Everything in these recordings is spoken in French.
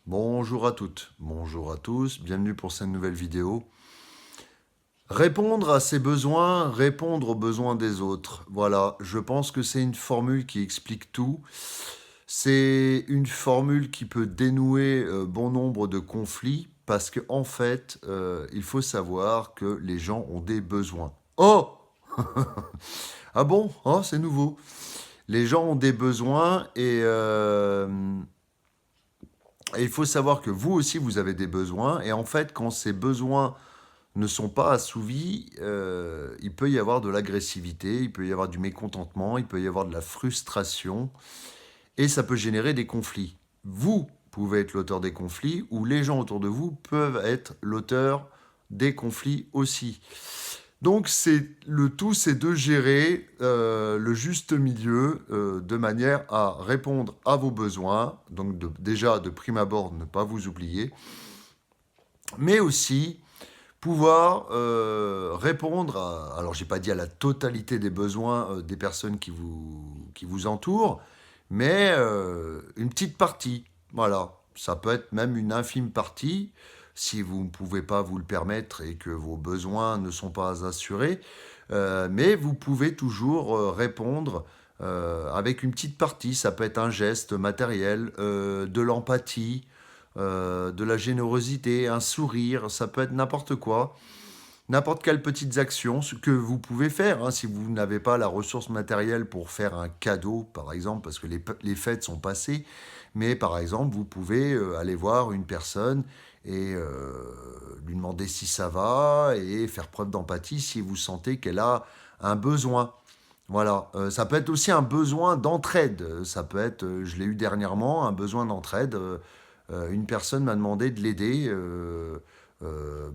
Bonjour à toutes, bonjour à tous, bienvenue pour cette nouvelle vidéo. Répondre à ses besoins, répondre aux besoins des autres. Voilà, je pense que c'est une formule qui explique tout. C'est une formule qui peut dénouer bon nombre de conflits parce qu'en fait, il faut savoir que les gens ont des besoins. Oh! Ah bon? Oh, c'est nouveau. Les gens ont des besoins et il faut savoir que vous aussi, vous avez des besoins. Et en fait, quand ces besoins ne sont pas assouvis, il peut y avoir de l'agressivité, il peut y avoir du mécontentement, il peut y avoir de la frustration, et ça peut générer des conflits. Vous pouvez être l'auteur des conflits, ou les gens autour de vous peuvent être l'auteur des conflits aussi. Donc le tout, c'est de gérer le juste milieu de manière à répondre à vos besoins, donc déjà de prime abord ne pas vous oublier, mais aussi pouvoir répondre à, alors j'ai pas dit à la totalité des besoins des personnes qui vous entourent, mais une petite partie, voilà. Ça peut être même une infime partie, si vous ne pouvez pas vous le permettre et que vos besoins ne sont pas assurés, mais vous pouvez toujours répondre avec une petite partie. Ça peut être un geste matériel, de l'empathie, de la générosité, un sourire, ça peut être n'importe quoi, n'importe quelles petites actions, ce que vous pouvez faire, hein, si vous n'avez pas la ressource matérielle pour faire un cadeau, par exemple, parce que les fêtes sont passées, mais par exemple, vous pouvez aller voir une personne et lui demander si ça va et faire preuve d'empathie si vous sentez qu'elle a un besoin. Voilà, ça peut être aussi un besoin d'entraide. Ça peut être, je l'ai eu dernièrement, un besoin d'entraide. Une personne m'a demandé de l'aider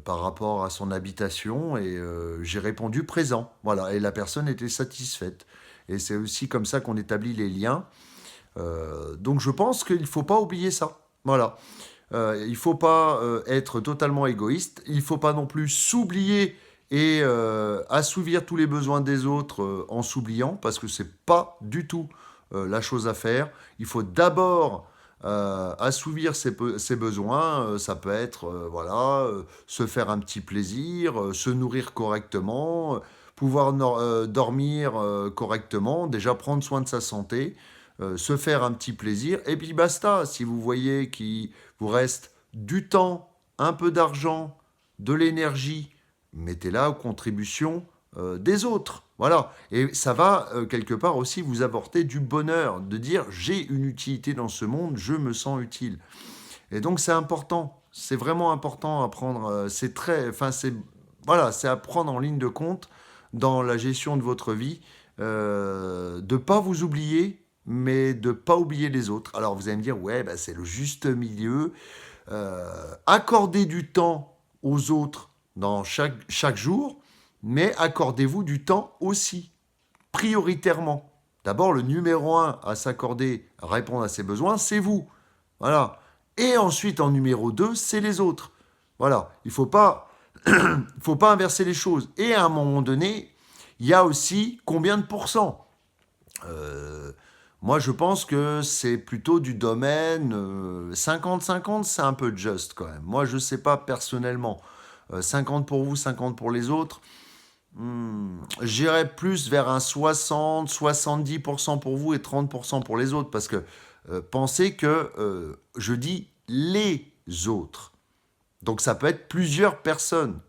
par rapport à son habitation et j'ai répondu présent. Voilà, et la personne était satisfaite. Et c'est aussi comme ça qu'on établit les liens. Donc je pense qu'il ne faut pas oublier ça. Voilà. Il ne faut pas être totalement égoïste. Il ne faut pas non plus s'oublier et assouvir tous les besoins des autres en s'oubliant, parce que c'est pas du tout la chose à faire. Il faut d'abord assouvir ses besoins. Ça peut être voilà, se faire un petit plaisir, se nourrir correctement, pouvoir dormir correctement, déjà prendre soin de sa santé, se faire un petit plaisir, et puis basta. Si vous voyez qu'il vous reste du temps, un peu d'argent, de l'énergie, mettez-la aux contributions des autres. Voilà. Et ça va quelque part aussi vous apporter du bonheur, de dire j'ai une utilité dans ce monde, je me sens utile. Et donc c'est important, c'est vraiment important à prendre. C'est très, enfin c'est voilà, c'est à prendre en ligne de compte dans la gestion de votre vie, de pas vous oublier, mais de pas oublier les autres. Alors vous allez me dire ouais, bah, c'est le juste milieu. Accordez du temps aux autres dans chaque jour, mais accordez-vous du temps aussi, prioritairement. D'abord, le numéro un à s'accorder, à répondre à ses besoins, c'est vous. Voilà. Et ensuite, en numéro 2, c'est les autres. Voilà. Il ne faut pas inverser les choses. Et à un moment donné, il y a aussi combien de pourcents. Euh, Moi, je pense que c'est plutôt du domaine 50-50, c'est un peu juste quand même. Moi, je ne sais pas personnellement. 50 pour vous, 50 pour les autres. J'irais plus vers un 60-70% pour vous et 30% pour les autres. Parce que pensez que je dis les autres. Donc ça peut être plusieurs personnes.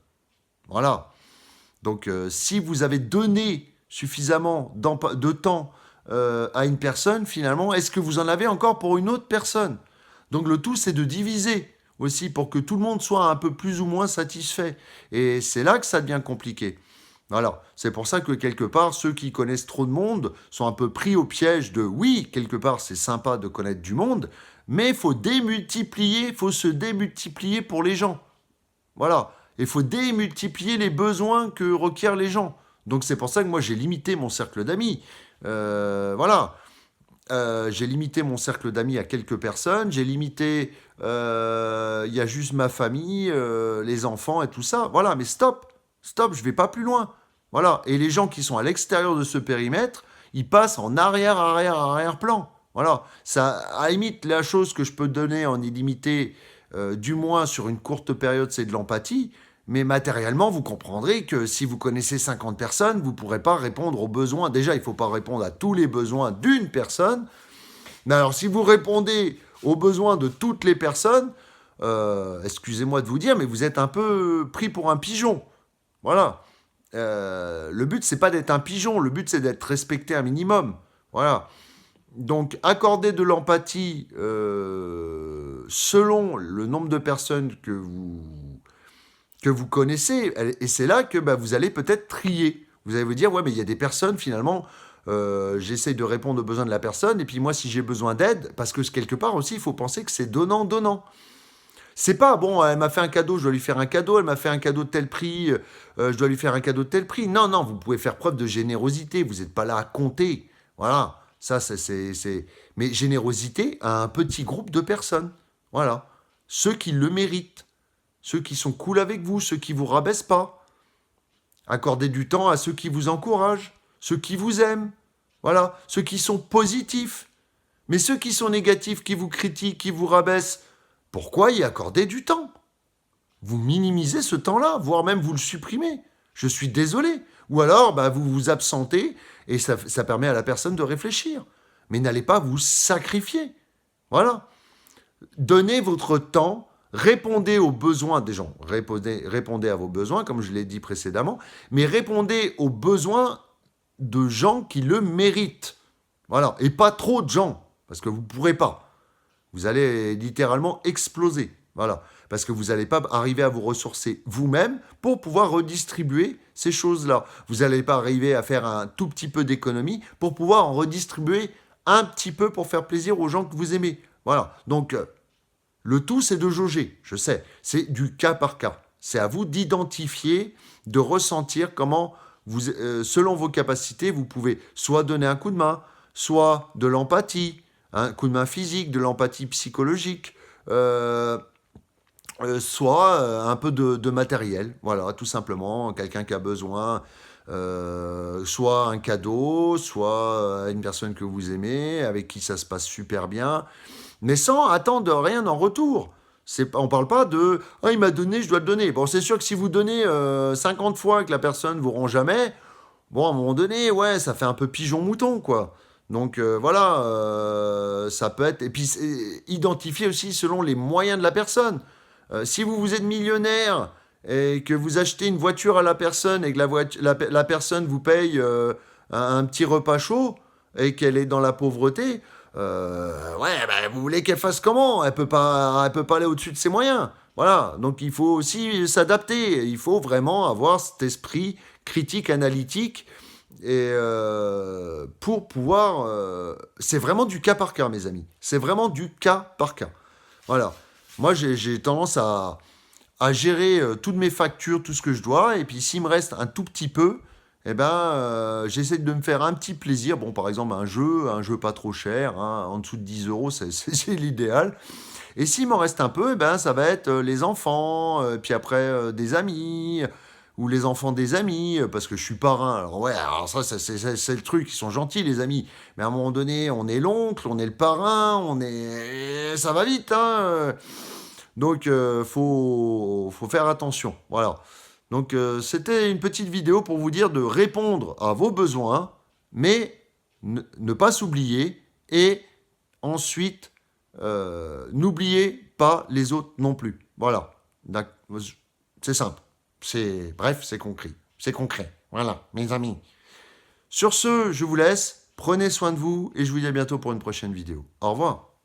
Voilà. Donc si vous avez donné suffisamment de temps à une personne, finalement, est-ce que vous en avez encore pour une autre personne? Donc le tout, c'est de diviser aussi pour que tout le monde soit un peu plus ou moins satisfait. Et c'est là que ça devient compliqué. Voilà, c'est pour ça que quelque part, ceux qui connaissent trop de monde sont un peu pris au piège de oui, quelque part, c'est sympa de connaître du monde, mais il faut démultiplier, il faut se démultiplier pour les gens. Voilà. Il faut démultiplier les besoins que requièrent les gens. Donc c'est pour ça que moi j'ai limité mon cercle d'amis. Voilà. J'ai limité mon cercle d'amis à quelques personnes. J'ai limité. Il y a juste ma famille, les enfants et tout ça. Voilà, mais stop. Stop, je vais pas plus loin. Voilà. Et les gens qui sont à l'extérieur de ce périmètre, ils passent en arrière-plan. Voilà, ça, à la limite, la chose que je peux donner en illimité, du moins sur une courte période, c'est de l'empathie. Mais matériellement, vous comprendrez que si vous connaissez 50 personnes, vous ne pourrez pas répondre aux besoins. Déjà, il ne faut pas répondre à tous les besoins d'une personne. Mais alors, si vous répondez aux besoins de toutes les personnes, excusez-moi de vous dire, mais vous êtes un peu pris pour un pigeon. Voilà. Le but, c'est pas d'être un pigeon. Le but, c'est d'être respecté un minimum. Voilà. Donc, accorder de l'empathie selon le nombre de personnes que vous connaissez. Et c'est là que vous allez peut-être trier. Vous allez vous dire, ouais, mais il y a des personnes, finalement, j'essaye de répondre aux besoins de la personne, et puis moi, si j'ai besoin d'aide, parce que quelque part aussi, il faut penser que c'est donnant-donnant. C'est pas, bon, elle m'a fait un cadeau, je dois lui faire un cadeau, elle m'a fait un cadeau de tel prix, je dois lui faire un cadeau de tel prix. Non, non, vous pouvez faire preuve de générosité, vous n'êtes pas là à compter. Voilà, ça, c'est... Mais générosité à un petit groupe de personnes. Voilà, ceux qui le méritent, ceux qui sont cool avec vous, ceux qui vous rabaissent pas. Accordez du temps à ceux qui vous encouragent, ceux qui vous aiment. Voilà, ceux qui sont positifs. Mais ceux qui sont négatifs, qui vous critiquent, qui vous rabaissent, pourquoi y accorder du temps? Vous minimisez ce temps-là, voire même vous le supprimez. Je suis désolé. Ou alors, vous vous absentez et ça permet à la personne de réfléchir. Mais n'allez pas vous sacrifier. Voilà. Donnez votre temps, répondez aux besoins des gens. Répondez à vos besoins, comme je l'ai dit précédemment, mais répondez aux besoins de gens qui le méritent. Voilà. Et pas trop de gens, parce que vous ne pourrez pas. Vous allez littéralement exploser. Voilà. Parce que vous n'allez pas arriver à vous ressourcer vous-même pour pouvoir redistribuer ces choses-là. Vous n'allez pas arriver à faire un tout petit peu d'économie pour pouvoir en redistribuer un petit peu pour faire plaisir aux gens que vous aimez. Voilà. Donc, le tout, c'est de jauger. Je sais. C'est du cas par cas. C'est à vous d'identifier, de ressentir comment, selon vos capacités, vous pouvez soit donner un coup de main, soit de l'empathie, un coup de main physique, de l'empathie psychologique, soit un peu de matériel, voilà, tout simplement, quelqu'un qui a besoin, soit un cadeau, soit une personne que vous aimez, avec qui ça se passe super bien, mais sans attendre rien en retour. On ne parle pas de « Ah, il m'a donné, je dois le donner ». Bon, c'est sûr que si vous donnez 50 fois et que la personne ne vous rend jamais, bon, à un moment donné, ouais, ça fait un peu pigeon-mouton, quoi. Donc voilà, ça peut être... Et puis identifier aussi selon les moyens de la personne. Si vous êtes millionnaire et que vous achetez une voiture à la personne et que la personne vous paye un petit repas chaud et qu'elle est dans la pauvreté, ouais, vous voulez qu'elle fasse comment? Elle peut pas aller au-dessus de ses moyens. Voilà, donc il faut aussi s'adapter. Il faut vraiment avoir cet esprit critique, analytique, et pour pouvoir... c'est vraiment du cas par cas, mes amis. C'est vraiment du cas par cas. Voilà. Moi, j'ai tendance à gérer toutes mes factures, tout ce que je dois. Et puis, s'il me reste un tout petit peu, eh ben, j'essaie de me faire un petit plaisir. Bon, par exemple, un jeu pas trop cher, hein, en dessous de 10 euros, c'est l'idéal. Et s'il m'en reste un peu, eh ben, ça va être les enfants, puis après des amis, ou les enfants des amis, parce que je suis parrain. Alors ouais, alors ça, c'est le truc, ils sont gentils, les amis. Mais à un moment donné, on est l'oncle, on est le parrain, ça va vite, hein. Donc, faut faire attention. Voilà. Donc, c'était une petite vidéo pour vous dire de répondre à vos besoins, mais ne pas s'oublier. Et ensuite, n'oubliez pas les autres non plus. Voilà. C'est simple. Bref, c'est concret. C'est concret. Voilà, mes amis. Sur ce, je vous laisse. Prenez soin de vous et je vous dis à bientôt pour une prochaine vidéo. Au revoir.